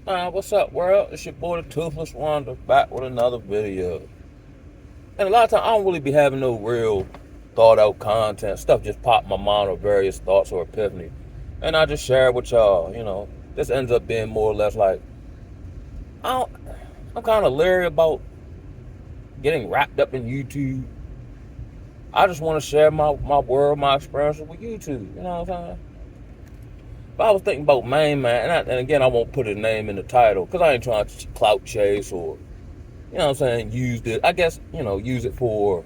What's up, world? It's your boy, the Toothless Wonder, back with another video. And a lot of times, I don't really be having no real thought out content. Stuff just pop in my mind, or various thoughts or epiphany. And I just share it with y'all. This ends up being more or less like, I don't, I'm kind of leery about getting wrapped up in YouTube. I just want to share my world, my experiences with YouTube. You know what I'm saying? But I was thinking about Main Man, and again, I won't put his name in the title because I ain't trying to clout chase or, you know what I'm saying, use it. I guess, use it for,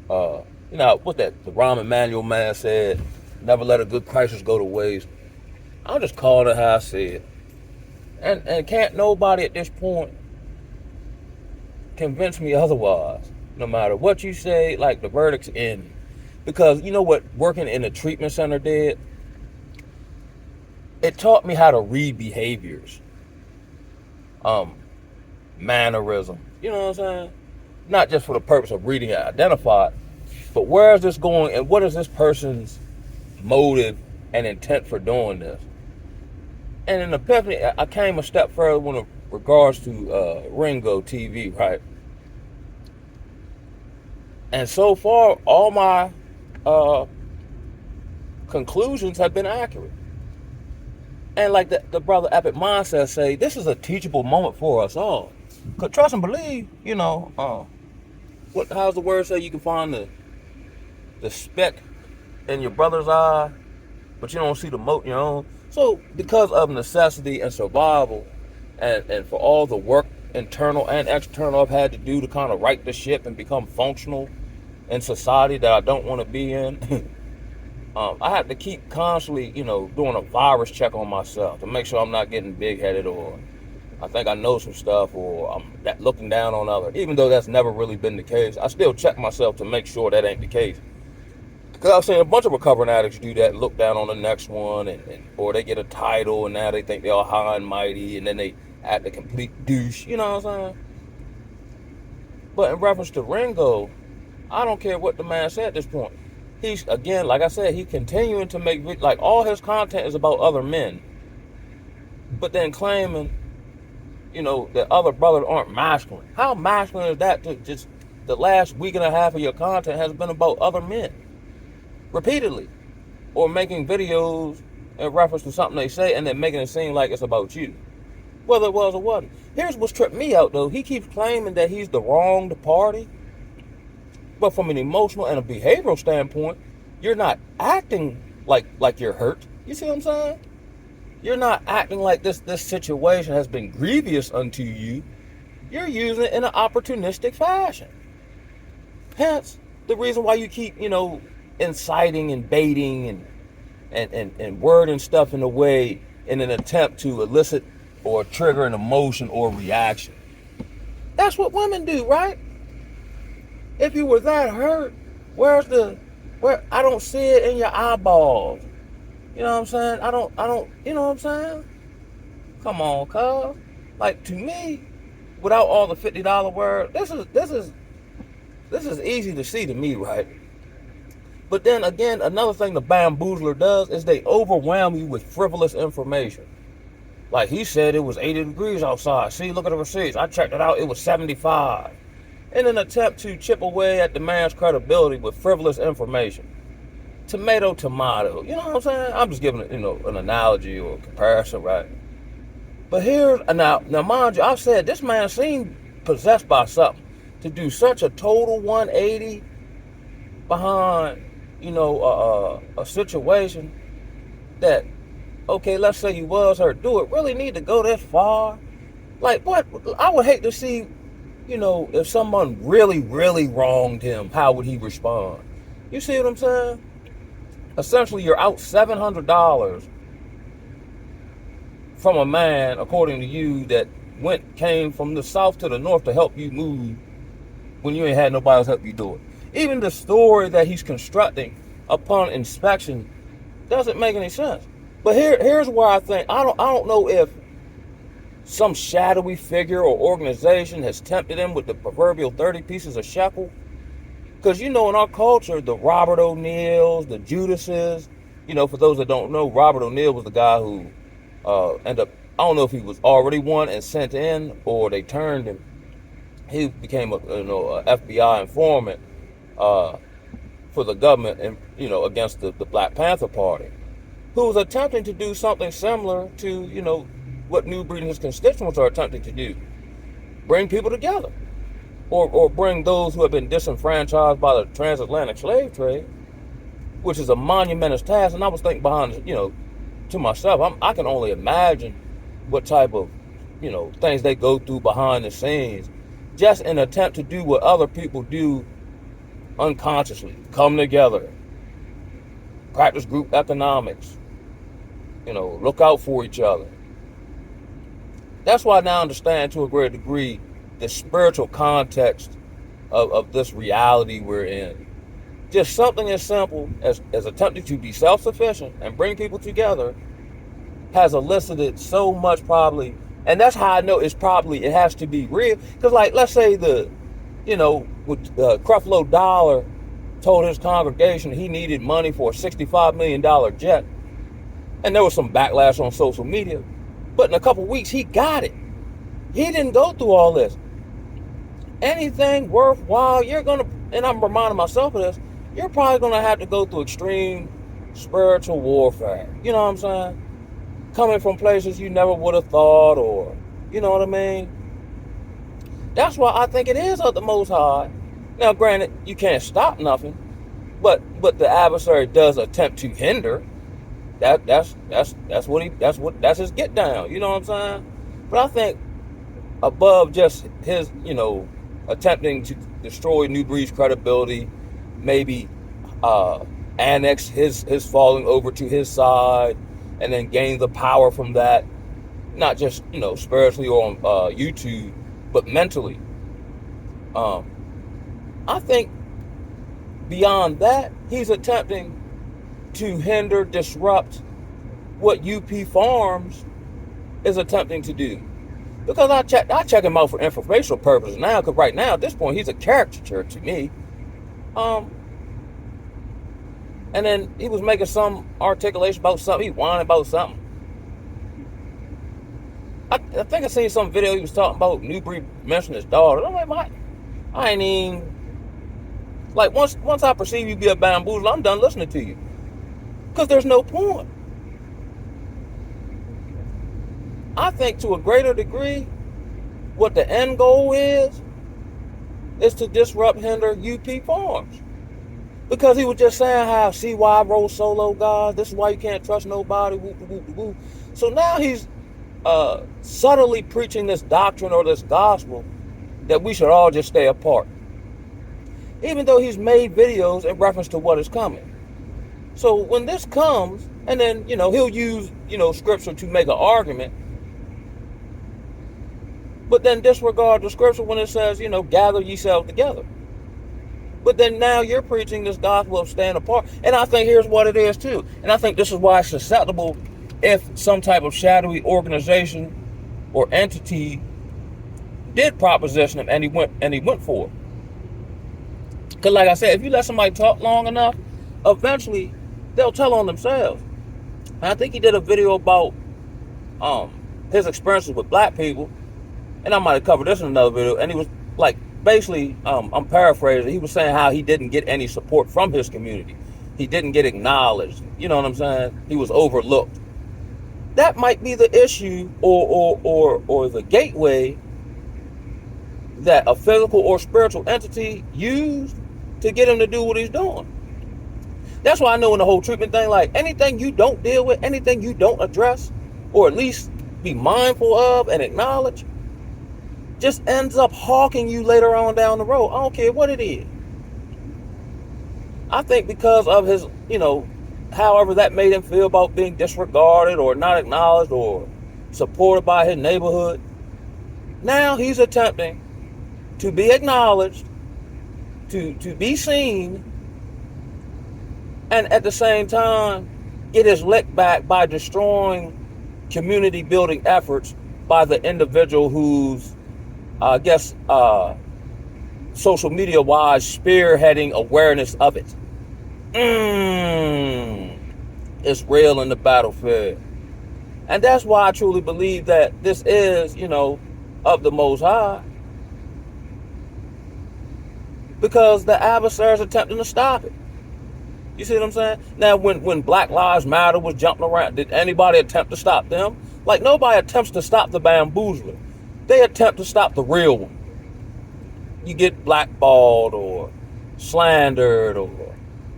what the Rahm Emanuel man said, never let a good crisis go to waste. I'll just call it how I see it. And can't nobody at this point convince me otherwise. No matter what you say, like, the verdict's in. Because you know what working in a treatment center did? It taught me how to read behaviors. Mannerism. You know what I'm saying? Not just for the purpose of reading it, identify it, but where is this going and what is this person's motive and intent for doing this? And in epiphany, I came a step further when it regards to Ringo TV, right? And so far, all my conclusions have been accurate. And like the brother Epic Mindset say, this is a teachable moment for us all. Cause trust and believe, how's the word say? You can find the speck in your brother's eye, but you don't see the mote in your own. So because of necessity and survival, and for all the work, internal and external, I've had to do to kind of right the ship and become functional in society that I don't want to be in. I have to keep constantly, doing a virus check on myself to make sure I'm not getting big-headed, or I think I know some stuff, or I'm looking down on others. Even though that's never really been the case, I still check myself to make sure that ain't the case. Because I've seen a bunch of recovering addicts do that, look down on the next one, or they get a title, and now they think they're all high and mighty, and then they act a complete douche. You know what I'm saying? But in reference to Ringo, I don't care what the man said at this point. He's, again, like I said, he's continuing to make, like, all his content is about other men. But then claiming, that other brothers aren't masculine. How masculine is that to just the last week and a half of your content has been about other men? Repeatedly. Or making videos in reference to something they say and then making it seem like it's about you. Whether it was or wasn't. Here's what's tripped me out, though. He keeps claiming that he's the wronged party. But from an emotional and a behavioral standpoint, you're not acting like you're hurt. You see what I'm saying? You're not acting like this situation has been grievous unto you. You're using it in an opportunistic fashion. Hence, the reason why you keep, inciting and baiting and wording stuff in a way in an attempt to elicit or trigger an emotion or reaction. That's what women do, right? If you were that hurt, where I don't see it in your eyeballs. You know what I'm saying? I don't, you know what I'm saying? Come on, cuz. Like, to me, without all the $50 words, this is easy to see to me, right? But then again, another thing the bamboozler does is they overwhelm you with frivolous information. Like, he said it was 80 degrees outside. See, look at the receipts. I checked it out. It was 75. In an attempt to chip away at the man's credibility with frivolous information. Tomato. You know what I'm saying? I'm just giving an analogy or a comparison, right? But now mind you, I've said this man seemed possessed by something to do such a total 180 behind, a situation that, okay, let's say you was hurt. Do it really need to go this far? Like, what? I would hate to see, if someone really, really wronged him, how would he respond? You see what I'm saying? Essentially, you're out $700 from a man, according to you, that came from the south to the north to help you move when you ain't had nobody else help you do it. Even the story that he's constructing upon inspection doesn't make any sense. But here's where I think I don't know if some shadowy figure or organization has tempted him with the proverbial 30 pieces of shekel. Because, in our culture, the Robert O'Neills, the Judases, for those that don't know, Robert O'Neill was the guy who ended up I don't know if he was already one and sent in, or they turned him. He became a FBI informant for the government, and against the Black Panther Party, who was attempting to do something similar to what New Breed and his constituents are attempting to do: bring people together, or bring those who have been disenfranchised by the transatlantic slave trade, which is a monumentous task. And I was thinking behind, to myself, I can only imagine what type of, things they go through behind the scenes, just in an attempt to do what other people do unconsciously: come together, practice group economics, look out for each other. That's why I now understand to a great degree the spiritual context of this reality we're in. Just something as simple as attempting to be self-sufficient and bring people together has elicited so much, probably, and that's how I know it has to be real. Because, like, let's say Creflo Dollar told his congregation he needed money for a $65 million jet, and there was some backlash on social media, but in a couple weeks he got it. He didn't go through all this. Anything worthwhile, and I'm reminding myself of this, you're probably gonna have to go through extreme spiritual warfare. You know what I'm saying? Coming from places you never would have thought, or you know what I mean? That's why I think it is of the Most High. Now, granted, you can't stop nothing, but the adversary does attempt to hinder. That's his get down. You know what I'm saying? But I think above just his, attempting to destroy New Breed's credibility, maybe annex his falling over to his side, and then gain the power from that, not just spiritually or on YouTube, but mentally. I think beyond that, he's attempting to hinder, disrupt what UP Farms is attempting to do. Because I check him out for informational purposes now, because right now, at this point, he's a caricature to me. And then he was making some articulation about something. He whined about something. I think I seen some video he was talking about New Breed mentioning his daughter. I'm like, I ain't even... Like, once I perceive you be a bamboozle, I'm done listening to you. Because there's no point. I think to a greater degree, what the end goal is to disrupt, hinder UP Farms. Because he was just saying how, see why I roll solo, guys? This is why you can't trust nobody. Woo, woo, woo, woo. So now he's subtly preaching this doctrine or this gospel that we should all just stay apart. Even though he's made videos in reference to what is coming. So when this comes, and then, he'll use, scripture to make an argument, but then disregard the scripture when it says, gather yourselves together. But then now you're preaching this gospel of staying apart. And I think here's what it is too. And I think this is why it's susceptible if some type of shadowy organization or entity did proposition him and he went for it. Because like I said, if you let somebody talk long enough, eventually they'll tell on themselves. And I think he did a video about his experiences with black people. And I might have covered this in another video. And he was like, basically, I'm paraphrasing. He was saying how he didn't get any support from his community. He didn't get acknowledged. You know what I'm saying? He was overlooked. That might be the issue or the gateway that a physical or spiritual entity used to get him to do what he's doing. That's why I know in the whole treatment thing, like anything you don't deal with, anything you don't address, or at least be mindful of and acknowledge, just ends up hawking you later on down the road. I don't care what it is. I think because of his, however that made him feel about being disregarded or not acknowledged or supported by his neighborhood, now he's attempting to be acknowledged, to be seen, and at the same time get his lick back by destroying community building efforts by the individual who's, social media wise spearheading awareness of it. It's real in the battlefield. And that's why I truly believe that this is, of the Most High. Because the adversary is attempting to stop it. You see what I'm saying? Now, when Black Lives Matter was jumping around, did anybody attempt to stop them? Like, nobody attempts to stop the bamboozler. They attempt to stop the real one. You get blackballed or slandered, or,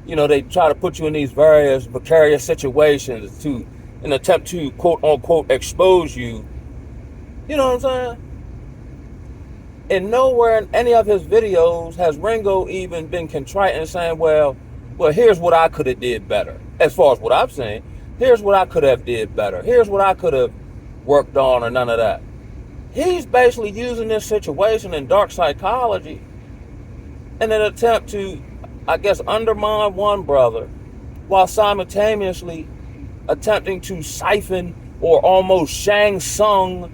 they try to put you in these various vicarious situations to an attempt to, quote unquote, expose you. You know what I'm saying? And nowhere in any of his videos has Ringo even been contrite and saying, well, here's what I could have did better. As far as what I'm saying, here's what I could have did better. Here's what I could have worked on, or none of that. He's basically using this situation in dark psychology in an attempt to, I guess, undermine one brother while simultaneously attempting to siphon or almost Shang Tsung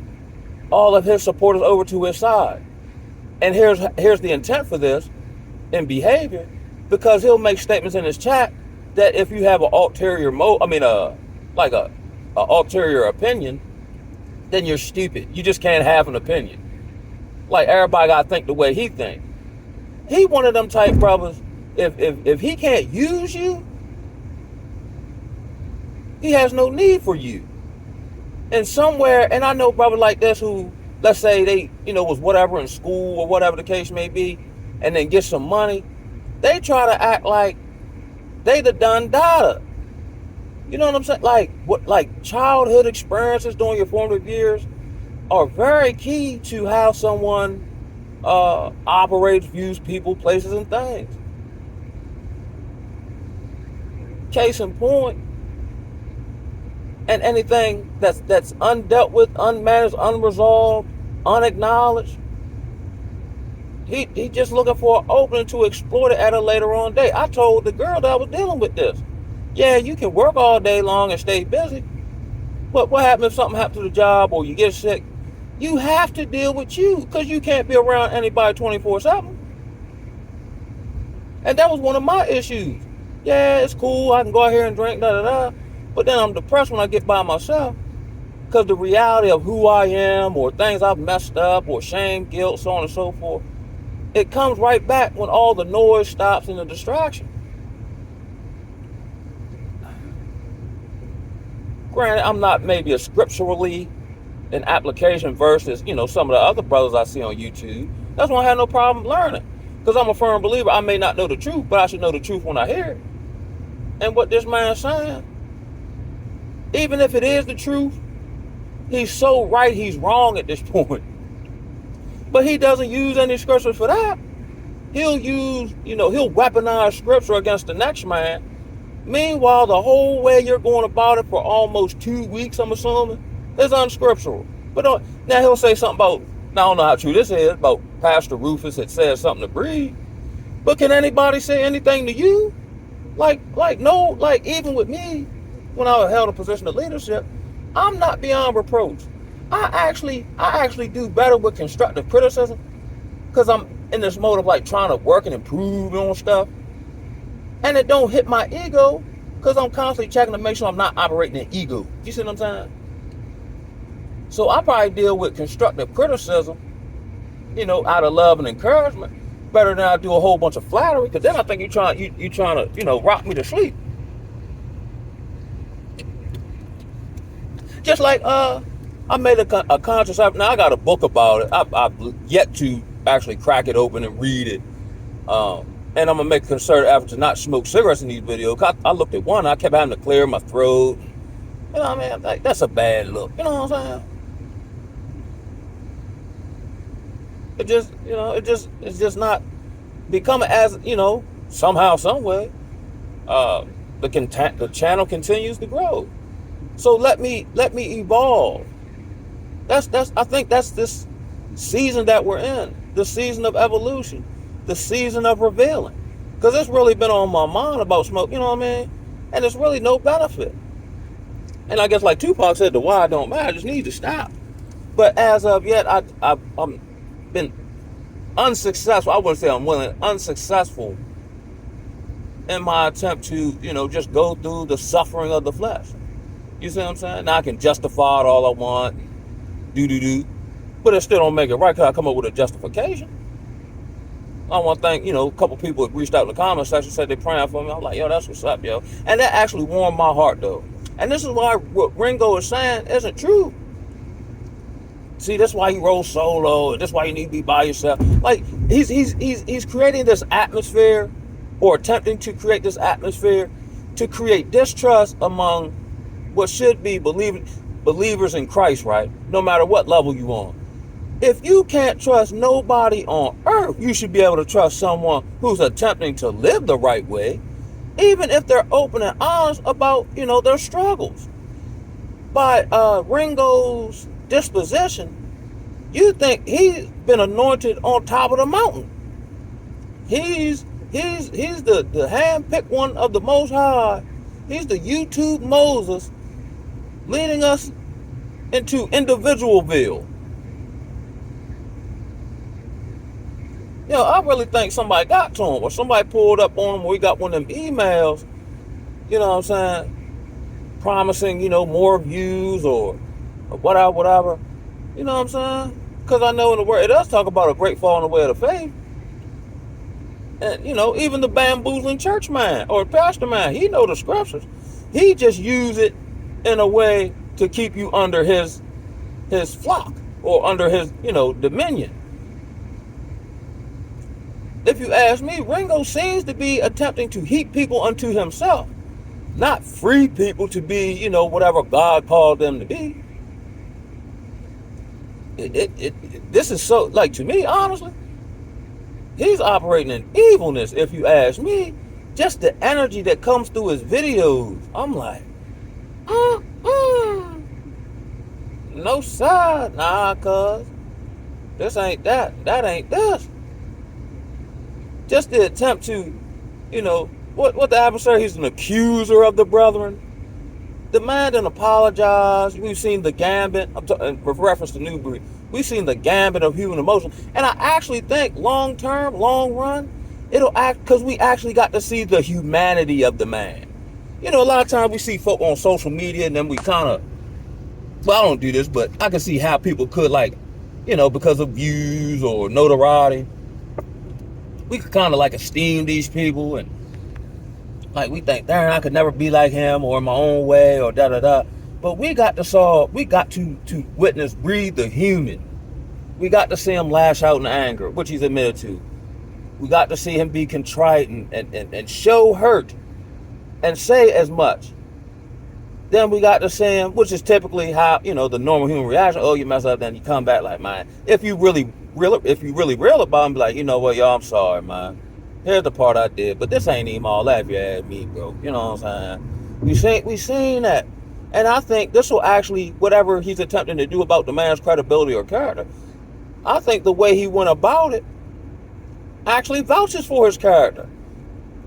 all of his supporters over to his side. And here's the intent for this in behavior, because he'll make statements in his chat that if you have an ulterior ulterior opinion, then you're stupid. You just can't have an opinion. Like, everybody got to think the way he think. He one of them type brothers. If he can't use you, he has no need for you. And somewhere, and I know brothers like this who, let's say they, was whatever in school or whatever the case may be, and then get some money, they try to act like they the done data. You know what I'm saying? Like childhood experiences during your formative years are very key to how someone operates, views people, places, and things. Case in point, and anything that's undealt with, unmanaged, unresolved, unacknowledged, he just looking for an opening to exploit it at a later on day. I told the girl that I was dealing with this. Yeah, you can work all day long and stay busy, but what happens if something happens to the job or you get sick? You have to deal with you, because you can't be around anybody 24/7. And that was one of my issues. Yeah, it's cool, I can go out here and drink, but then I'm depressed when I get by myself, because the reality of who I am, or things I've messed up, or shame, guilt, so on and so forth, it comes right back when all the noise stops and the distraction. Granted, I'm not maybe a scripturally an application versus, some of the other brothers I see on YouTube. That's why I have no problem learning, because I'm a firm believer. I may not know the truth, but I should know the truth when I hear it. And what this man's saying, even if it is the truth, he's so right, he's wrong at this point. But he doesn't use any scripture for that. He'll use, he'll weaponize scripture against the next man. Meanwhile, the whole way you're going about it for almost 2 weeks, I'm assuming, is unscriptural. But now he'll say something about, now I don't know how true this is, about Pastor Rufus had said something to Breed. But can anybody say anything to you? No, even with me, when I held a position of leadership, I'm not beyond reproach. I actually do better with constructive criticism, because I'm in this mode of trying to work and improve on stuff. And it don't hit my ego, because I'm constantly checking to make sure I'm not operating in ego. You see what I'm saying? So I probably deal with constructive criticism, out of love and encouragement, better than I do a whole bunch of flattery, because then I think you're trying to, rock me to sleep. Just like I made a conscious effort. Now I got a book about it. I've yet to actually crack it open and read it. And I'm gonna make a concerted effort to not smoke cigarettes in these videos. I looked at one, I kept having to clear my throat. That's a bad look. You know what I'm saying? It's just not becoming as, somehow, some way. The channel continues to grow. So let me evolve. I think that's this season that we're in, the season of evolution, the season of revealing. Because it's really been on my mind about smoke, you know what I mean? And it's really no benefit. And I guess like Tupac said, the why don't matter, I just need to stop. But as of yet, I've been unsuccessful. I wouldn't say unsuccessful in my attempt to, just go through the suffering of the flesh. You see what I'm saying? Now I can justify it all I want, do, but it still don't make it right because I come up with a justification. I want to thank, a couple people that reached out in the comment section, said they're praying for me. I'm like, yo, that's what's up, yo. And that actually warmed my heart, though. And this is why what Ringo is saying isn't true. See, that's why he rolls solo, and that's why you need to be by yourself. Like, he's creating this atmosphere, or attempting to create this atmosphere, to create distrust among what should be believers in Christ, right? No matter what level you on. If you can't trust nobody on earth, you should be able to trust someone who's attempting to live the right way, even if they're open and honest about, their struggles. By Ringo's disposition, you think he's been anointed on top of the mountain. He's the hand-picked one of the Most High. He's the YouTube Moses leading us into individualville. I really think somebody got to him, or somebody pulled up on him, or he got one of them emails, you know what I'm saying, promising, more views or whatever. You know what I'm saying? Because I know in the Word, it does talk about a great fall in the way of the faith. And, even the bamboozling church man or pastor man, he know the scriptures. He just use it in a way to keep you under his flock or under his, dominion. If you ask me, Ringo seems to be attempting to heap people unto himself, not free people to be, whatever God called them to be. This is so, like, to me, honestly, he's operating in evilness, if you ask me. Just the energy that comes through his videos, I'm like, no side, nah, cuz this ain't that ain't this. Just the attempt to, what the adversary, he's an accuser of the brethren. The man didn't apologize. We've seen the gambit, with reference to Newbury, we've seen the gambit of human emotion. And I actually think long term, long run, it'll act, because we actually got to see the humanity of the man. A lot of times we see folk on social media and then we kind of, well, I don't do this, but I can see how people could, like, because of views or notoriety, we could kind of like esteem these people, and like we think, darn, I could never be like him or in my own way or da-da-da. But we got to witness, breathe the human. We got to see him lash out in anger, which he's admitted to. We got to see him be contrite and show hurt and say as much. Then we got to see him, which is typically how, the normal human reaction. Oh, you mess up, then you come back like, man. If you really real about him, be like, you know what, y'all, I'm sorry, man. Here's the part I did, but this ain't even all that if you ask me, bro. You know what I'm saying? We seen that. And I think this will actually, whatever he's attempting to do about the man's credibility or character, I think the way he went about it actually vouches for his character.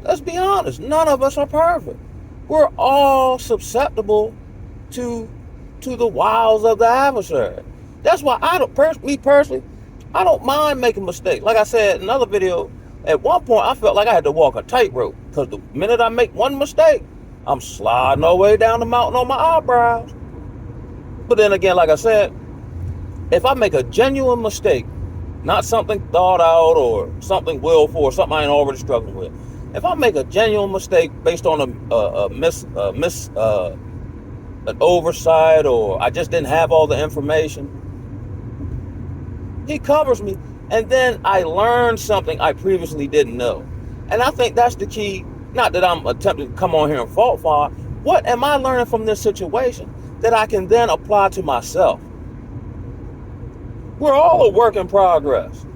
Let's be honest, none of us are perfect. We're all susceptible to the wiles of the adversary. That's why me personally, I don't mind making mistakes. Like I said in another video, at one point I felt like I had to walk a tightrope, because the minute I make one mistake, I'm sliding all the way down the mountain on my eyebrows. But then again, like I said, if I make a genuine mistake, not something thought out or something willful or something I ain't already struggling with, if I make a genuine mistake based on an oversight, or I just didn't have all the information, he covers me, and then I learn something I previously didn't know. And I think that's the key. Not that I'm attempting to come on here and fault find. What am I learning from this situation that I can then apply to myself? We're all a work in progress.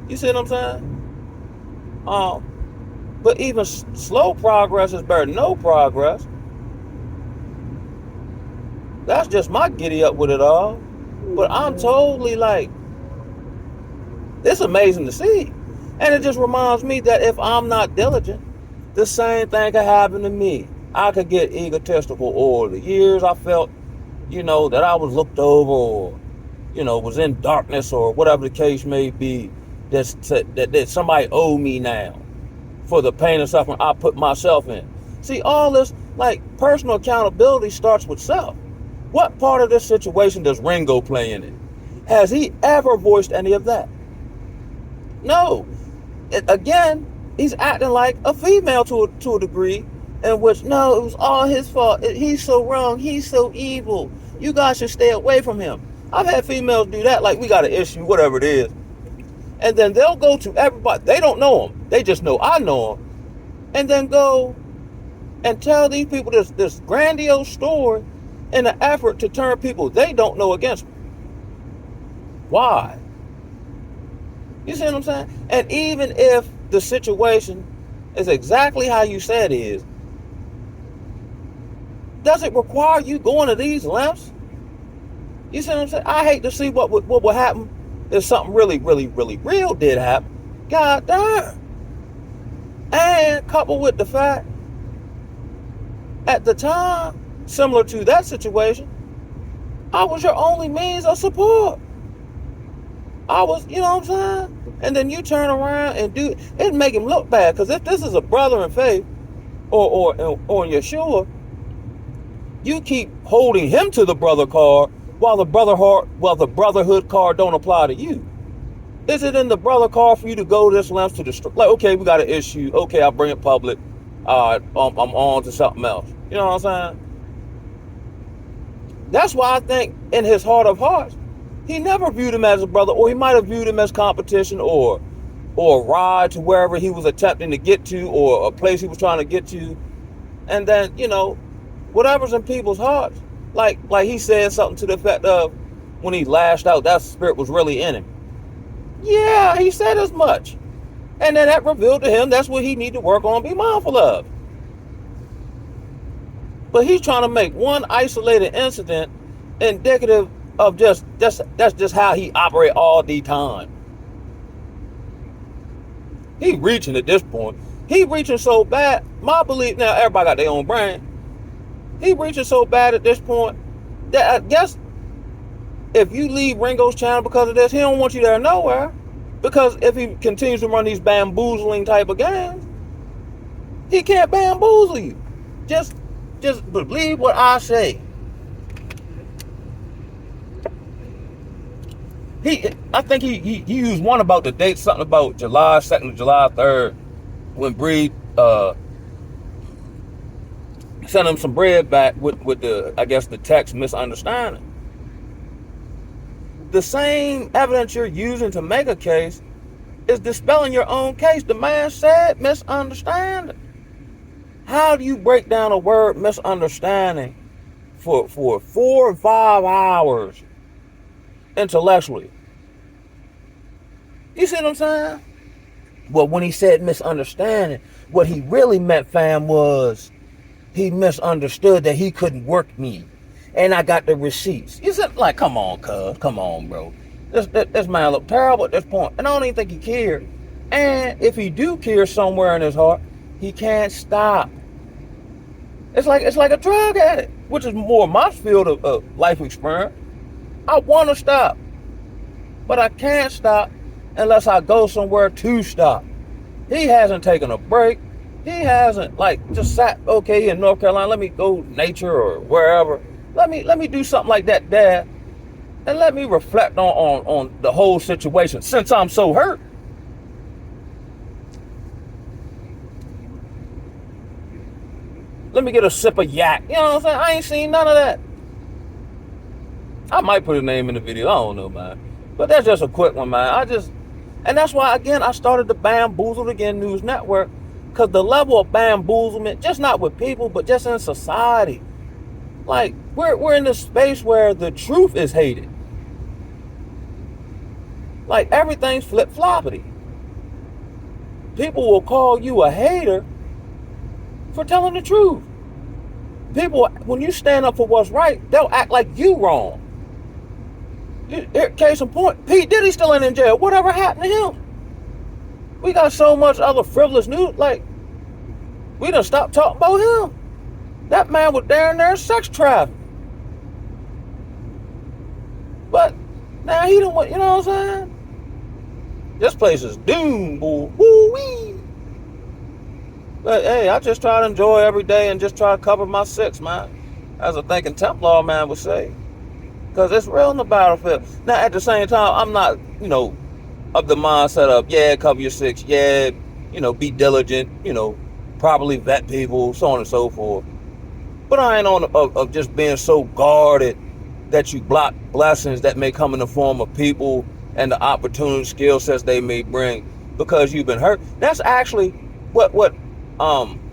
You see what I'm saying? But even slow progress is better than no progress. That's just my giddy up with it all. But I'm totally like, it's amazing to see. And it just reminds me that if I'm not diligent, the same thing could happen to me. I could get egotistical, or the years I felt, that I was looked over, or, was in darkness, or whatever the case may be, that somebody owed me now for the pain and suffering I put myself in. See, all this, like, personal accountability starts with self. What part of this situation does Ringo play in it? Has he ever voiced any of that? No. Again, he's acting like a female to a degree, in which, no, it was all his fault. He's so wrong. He's so evil. You guys should stay away from him. I've had females do that, like, we got an issue, whatever it is. And then they'll go to everybody. They don't know him. They just know I know him. And then go and tell these people this grandiose story in an effort to turn people they don't know against me. Why? You see what I'm saying? And even if the situation is exactly how you said it is, does it require you going to these lengths? You see what I'm saying? I hate to see what would happen if something really, really, really real did happen. God damn. And coupled with the fact, at the time, similar to that situation, I was your only means of support. I was, you know what I'm saying? And then you turn around and do it, make him look bad. Because if this is a brother in faith, or Yeshua, you keep holding him to the brother card while the brotherhood card don't apply to you. Is it in the brother card for you to go this length to destroy? Like, okay, we got an issue. Okay, I'll bring it public. I'm on to something else. You know what I'm saying? That's why I think in his heart of hearts, he never viewed him as a brother, or he might have viewed him as competition, or a ride to wherever he was attempting to get to, or a place he was trying to get to. And then, you know, whatever's in people's hearts, like he said something to the effect of, when he lashed out, that spirit was really in him. Yeah, he said as much. And then that revealed to him that's what he need to work on, be mindful of. But he's trying to make one isolated incident indicative of that's just how he operate all the time. He reaching at this point. He reaching so bad. My belief, now everybody got their own brain. He reaching so bad at this point that I guess if you leave Ringo's channel because of this, he don't want you there nowhere. Because if he continues to run these bamboozling type of games, he can't bamboozle you. Just believe what I say. I think he used one about the date, something about July 2nd to July 3rd, when Breed sent him some bread back with the, I guess, the text misunderstanding. The same evidence you're using to make a case is dispelling your own case. The man said misunderstanding. How do you break down a word misunderstanding for 4 or 5 hours intellectually? You see what I'm saying? Well, when he said misunderstanding, what he really meant, fam, was he misunderstood that he couldn't work me. And I got the receipts. You said, like, come on, cuz. Come on, bro. This man looked terrible at this point. And I don't even think he cared. And if he do care somewhere in his heart, he can't stop. It's like a drug addict, which is more my field of life experience. I want to stop. But I can't stop unless I go somewhere to stop. He hasn't taken a break. He hasn't, like, just sat, okay, in North Carolina, let me go nature or wherever. Let me do something like that, Dad. And let me reflect on the whole situation since I'm so hurt. Let me get a sip of yak. You know what I'm saying? I ain't seen none of that. I might put his name in the video. I don't know, man. But that's just a quick one, man. And that's why, again, I started the Bamboozled Again News Network. Because the level of bamboozlement, just not with people, but just in society. Like, we're in this space where the truth is hated. Like, everything's flip-floppity. People will call you a hater for telling the truth. People, when you stand up for what's right, they'll act like you wrong. Case in point, P. Diddy still in jail. Whatever happened to him? We got so much other frivolous news. Like, we done stopped talking about him. That man was down there sex trafficking. But now he don't want, you know what I'm saying? This place is doomed, boy. Woo-wee. But hey, I just try to enjoy every day and just try to cover my six, man. as a thinking Templar man would say. Because it's real in the battlefield. Now, at the same time, I'm not, of the mindset of, yeah, cover your six, yeah, be diligent, properly vet people, so on and so forth. But I ain't on of just being so guarded that you block blessings that may come in the form of people and the opportunity skill sets they may bring because you've been hurt. That's actually what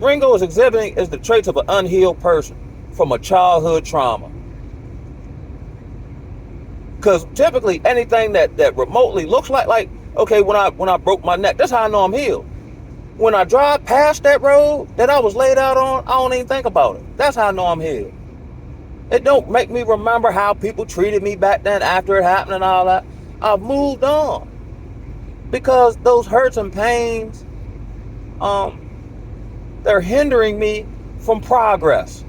Ringo is exhibiting, is the traits of an unhealed person from a childhood trauma. Because typically anything that remotely looks like, okay, when I broke my neck, that's how I know I'm healed. When I drive past that road that I was laid out on, I don't even think about it. That's how I know I'm healed. It don't make me remember how people treated me back then after it happened and all that. I've moved on. Because those hurts and pains, they're hindering me from progress.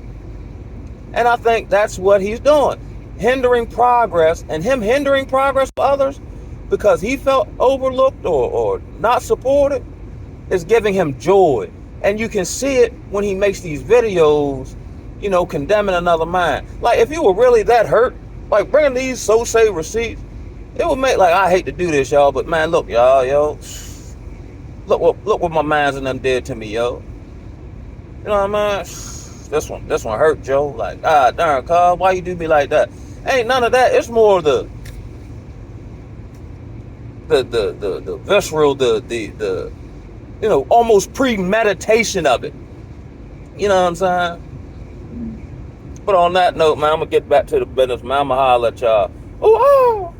And I think that's what he's doing. Hindering progress, and him hindering progress for others because he felt overlooked or not supported is giving him joy. And you can see it when he makes these videos, condemning another man. Like, if you were really that hurt, like bringing these so-say receipts, it would make, like, I hate to do this, y'all, but man, look, y'all, look what my mans and them did to me, yo. You know what I mean? This one hurt, Joe. Like, darn, cuz, why you do me like that? Ain't none of that. It's more the visceral, the almost premeditation of it. You know what I'm saying? But on that note, man, I'm gonna get back to the business, man. I'ma holler at y'all. Ooh,